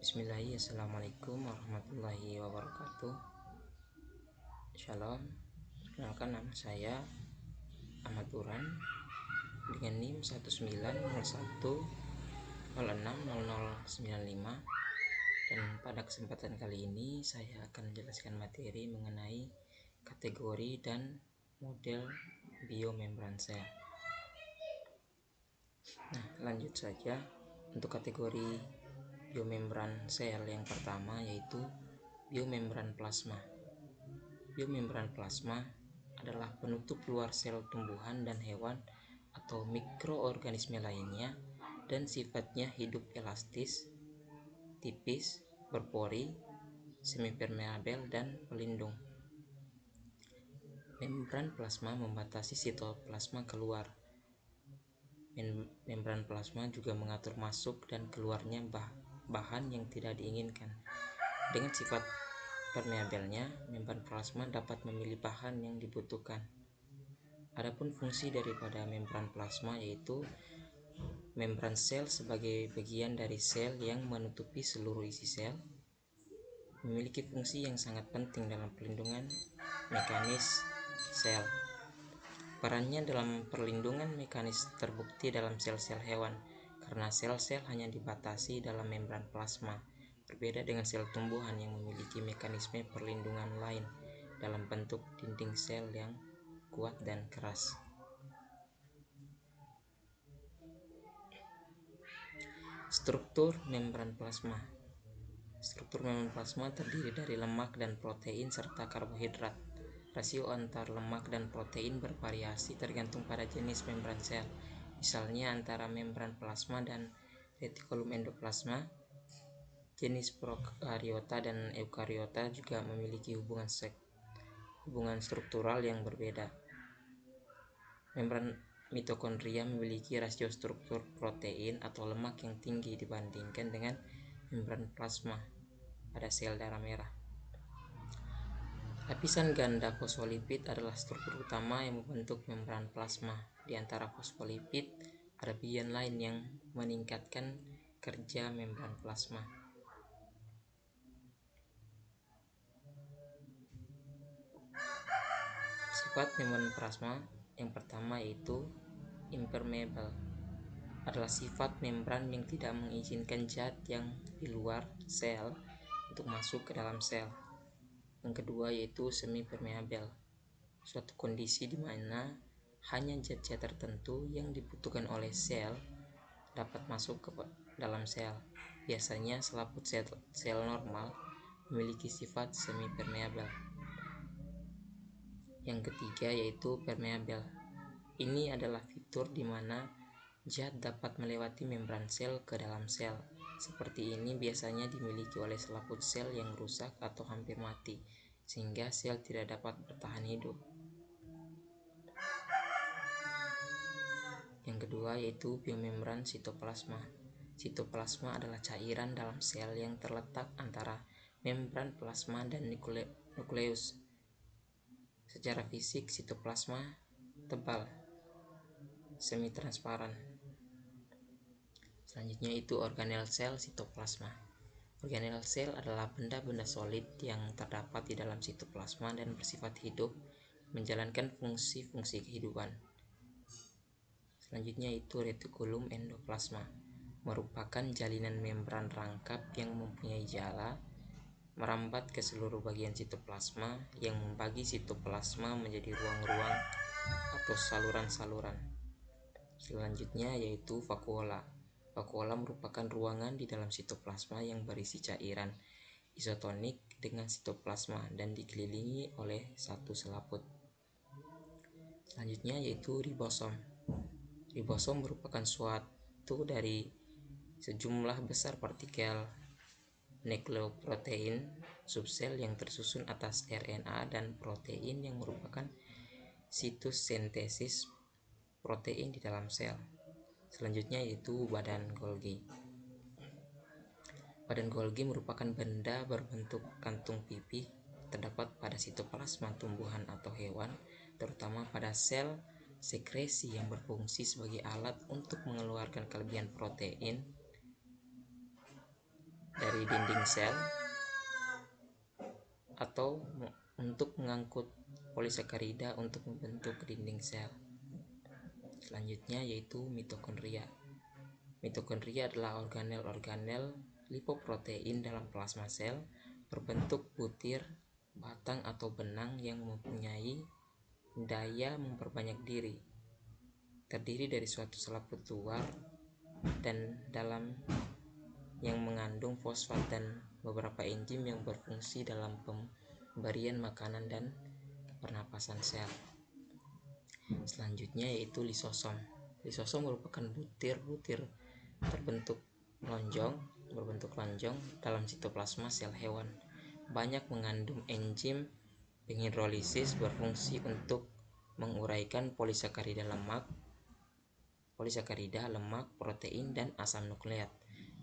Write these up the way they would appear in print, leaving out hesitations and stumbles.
Bismillahirrahmanirrahim. Assalamualaikum warahmatullahi wabarakatuh. Shalom. Perkenalkan, nama saya Ahmad Turan dengan NIM 1901060095, dan pada kesempatan kali ini saya akan menjelaskan materi mengenai kategori dan model biomembran sel. Nah, lanjut saja. Untuk kategori biomembran sel yang pertama yaitu biomembran plasma. Biomembran plasma adalah penutup luar sel tumbuhan dan hewan atau mikroorganisme lainnya, dan sifatnya hidup elastis, tipis, berpori, semipermeabel, dan pelindung. Membran plasma membatasi sitoplasma keluar. Membran plasma juga mengatur masuk dan keluarnya bahan yang tidak diinginkan. Dengan sifat permeabelnya, membran plasma dapat memilih bahan yang dibutuhkan. Adapun fungsi daripada membran plasma yaitu membran sel sebagai bagian dari sel yang menutupi seluruh isi sel, memiliki fungsi yang sangat penting dalam perlindungan mekanis sel. Perannya dalam perlindungan mekanis terbukti dalam sel-sel hewan, karena sel-sel hanya dibatasi dalam membran plasma, berbeda dengan sel tumbuhan yang memiliki mekanisme perlindungan lain dalam bentuk dinding sel yang kuat dan keras. Struktur membran plasma. Struktur membran plasma terdiri dari lemak dan protein serta karbohidrat. Rasio antar lemak dan protein bervariasi tergantung pada jenis membran sel. Misalnya antara membran plasma dan retikulum endoplasma. Jenis prokariota dan eukariota juga memiliki hubungan struktural yang berbeda. Membran mitokondria memiliki rasio struktur protein atau lemak yang tinggi dibandingkan dengan membran plasma pada sel darah merah. Lapisan ganda fosfolipid adalah struktur utama yang membentuk membran plasma. Di antara fosfolipid, ada bagian lain yang meningkatkan kerja membran plasma. Sifat membran plasma yang pertama yaitu impermeable. Adalah sifat membran yang tidak mengizinkan zat yang di luar sel untuk masuk ke dalam sel. Yang kedua yaitu semipermeabel, suatu kondisi di mana hanya zat-zat tertentu yang dibutuhkan oleh sel dapat masuk ke dalam sel. Biasanya selaput sel normal memiliki sifat semipermeabel. Yang ketiga yaitu permeabel. Ini adalah fitur di mana zat dapat melewati membran sel ke dalam sel. Seperti ini biasanya dimiliki oleh selaput sel yang rusak atau hampir mati, sehingga sel tidak dapat bertahan hidup. Yang kedua yaitu biomembran sitoplasma. Sitoplasma adalah cairan dalam sel yang terletak antara membran plasma dan nukleus. Secara fisik, sitoplasma tebal, semi transparan. Selanjutnya itu organel sel sitoplasma. Organel sel adalah benda-benda solid yang terdapat di dalam sitoplasma dan bersifat hidup, menjalankan fungsi-fungsi kehidupan. Selanjutnya itu retikulum endoplasma, merupakan jalinan membran rangkap yang mempunyai jala merambat ke seluruh bagian sitoplasma yang membagi sitoplasma menjadi ruang-ruang atau saluran-saluran. Selanjutnya yaitu vakuola. Vakuola merupakan ruangan di dalam sitoplasma yang berisi cairan isotonik dengan sitoplasma dan dikelilingi oleh satu selaput. Selanjutnya yaitu ribosom. Ribosom merupakan suatu dari sejumlah besar partikel nukleoprotein subsel yang tersusun atas RNA dan protein yang merupakan situs sintesis protein di dalam sel. Selanjutnya yaitu badan Golgi. Badan Golgi merupakan benda berbentuk kantung pipih, terdapat pada sitoplasma tumbuhan atau hewan, terutama pada sel sekresi yang berfungsi sebagai alat untuk mengeluarkan kelebihan protein dari dari dinding sel atau untuk mengangkut polisakarida untuk membentuk dinding sel. Selanjutnya yaitu mitokondria. Mitokondria adalah organel-organel lipoprotein dalam plasma sel berbentuk butir, batang atau benang yang mempunyai daya memperbanyak diri. Terdiri dari suatu selaput luar dan dalam yang mengandung fosfat dan beberapa enzim yang berfungsi dalam pemberian makanan dan pernapasan sel. Selanjutnya yaitu lisosom. Lisosom merupakan butir-butir berbentuk lonjong dalam sitoplasma sel hewan. Banyak mengandung enzim penghidrolisis berfungsi untuk menguraikan polisakarida, lemak, protein, dan asam nukleat.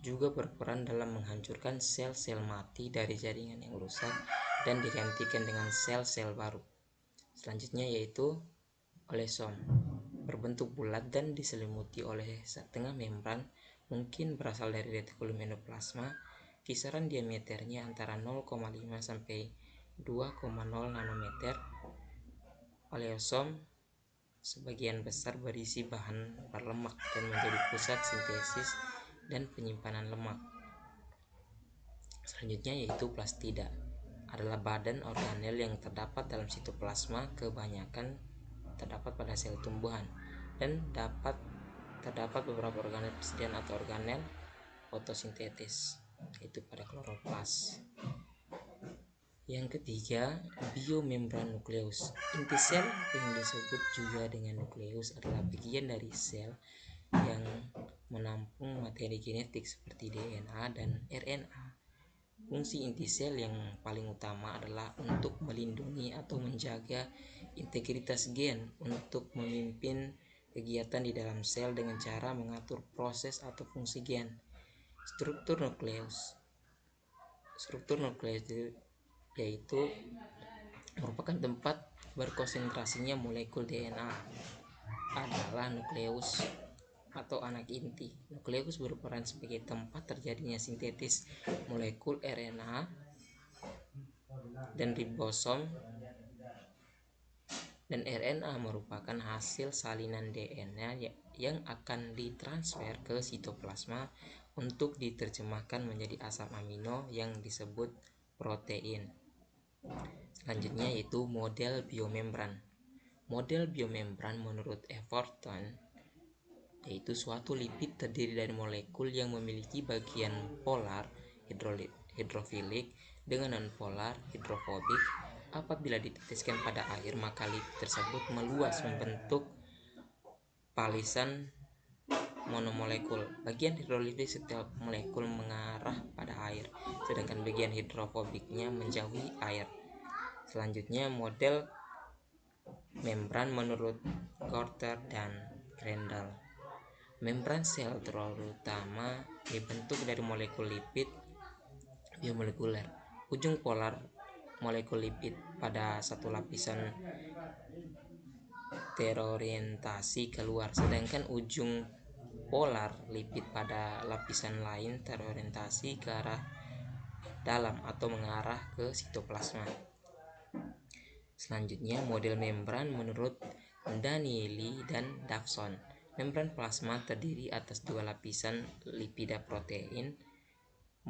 Juga berperan dalam menghancurkan sel-sel mati dari jaringan yang rusak dan digantikan dengan sel-sel baru. Selanjutnya yaitu oleosom. Berbentuk bulat dan diselimuti oleh setengah membran, mungkin berasal dari retikulum endoplasma. Kisaran diameternya antara 0,5 sampai 2,0 nanometer. Oleosom sebagian besar berisi bahan berlemak dan menjadi pusat sintesis dan penyimpanan lemak. Selanjutnya yaitu plastida. Adalah badan organel yang terdapat dalam sitoplasma, kebanyakan terdapat pada sel tumbuhan, dan terdapat beberapa organel presiden atau organel fotosintetis, yaitu pada kloroplas. Yang ketiga, biomembran nukleus. Inti sel yang disebut juga dengan nukleus adalah bagian dari sel yang menampung materi genetik seperti DNA dan RNA. Fungsi inti sel yang paling utama adalah untuk melindungi atau menjaga integritas gen, untuk memimpin kegiatan di dalam sel dengan cara mengatur proses atau fungsi gen. Struktur nukleus yaitu merupakan tempat berkonsentrasinya molekul DNA adalah nukleus atau anak inti. Nukleus berperan sebagai tempat terjadinya sintetis molekul RNA dan ribosom, dan RNA merupakan hasil salinan DNA yang akan ditransfer ke sitoplasma untuk diterjemahkan menjadi asam amino yang disebut protein. Selanjutnya yaitu model biomembran. Model biomembran menurut Everton yaitu suatu lipid terdiri dari molekul yang memiliki bagian polar hidrofilik dengan non-polar hidrofobik. Apabila dititiskan pada air, maka lipid tersebut meluas membentuk palisan monomolekul. Bagian hidrofobik setiap molekul mengarah pada air, sedangkan bagian hidrofobiknya menjauhi air. Selanjutnya model membran menurut Korter dan Grendel. Membran sel terutama dibentuk dari molekul lipid biomolekuler. Ujung polar molekul lipid pada satu lapisan terorientasi keluar, sedangkan ujung polar lipid pada lapisan lain terorientasi ke arah dalam atau mengarah ke sitoplasma. Selanjutnya model membran menurut Danieli dan Dawson. Membran plasma terdiri atas dua lapisan lipida protein.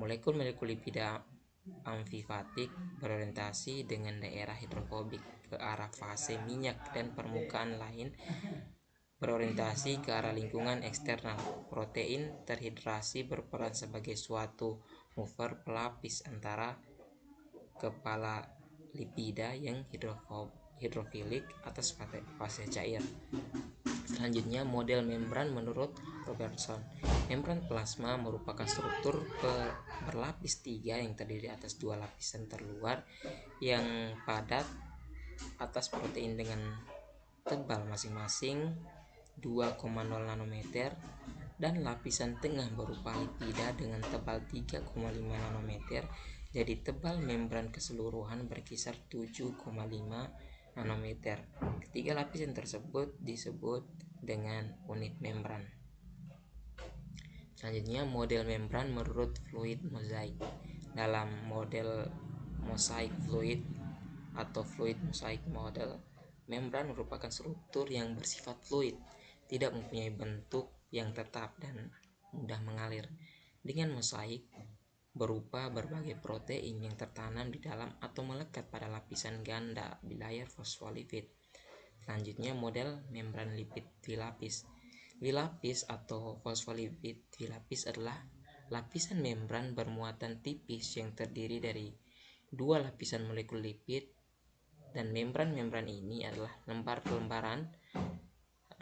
Molekul-molekul lipida amfifatik berorientasi dengan daerah hidrofobik ke arah fase minyak, dan permukaan lain berorientasi ke arah lingkungan eksternal. Protein terhidrasi berperan sebagai suatu mover pelapis antara kepala lipida yang hidrofilik atas fase cair. Selanjutnya model membran menurut Robertson. Membran plasma merupakan struktur berlapis tiga yang terdiri atas dua lapisan terluar yang padat atas protein dengan tebal masing-masing 2,0 nanometer, dan lapisan tengah berupa lipida dengan tebal 3,5 nanometer. Jadi tebal membran keseluruhan berkisar 7,5 nanometer. Ketiga lapisan tersebut disebut dengan unit membran. Selanjutnya, model membran menurut fluid mosaik. Dalam model mosaik fluid atau fluid mosaik model, membran merupakan struktur yang bersifat fluid, tidak mempunyai bentuk yang tetap dan mudah mengalir. Dengan mosaik berupa berbagai protein yang tertanam di dalam atau melekat pada lapisan ganda bilayar fosfolipid. Selanjutnya, model membran lipid trilapis. Trilapis atau fosfolipid trilapis adalah lapisan membran bermuatan tipis yang terdiri dari dua lapisan molekul lipid, dan membran-membran ini adalah lembaran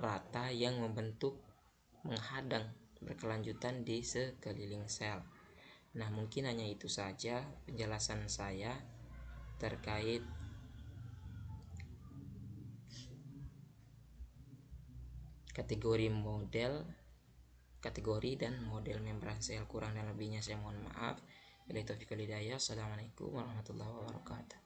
rata yang membentuk menghadang berkelanjutan di sekeliling sel. Nah, mungkin hanya itu saja penjelasan saya terkait kategori dan model membran sel. Kurang dan lebihnya saya mohon maaf. Assalamualaikum warahmatullahi wabarakatuh.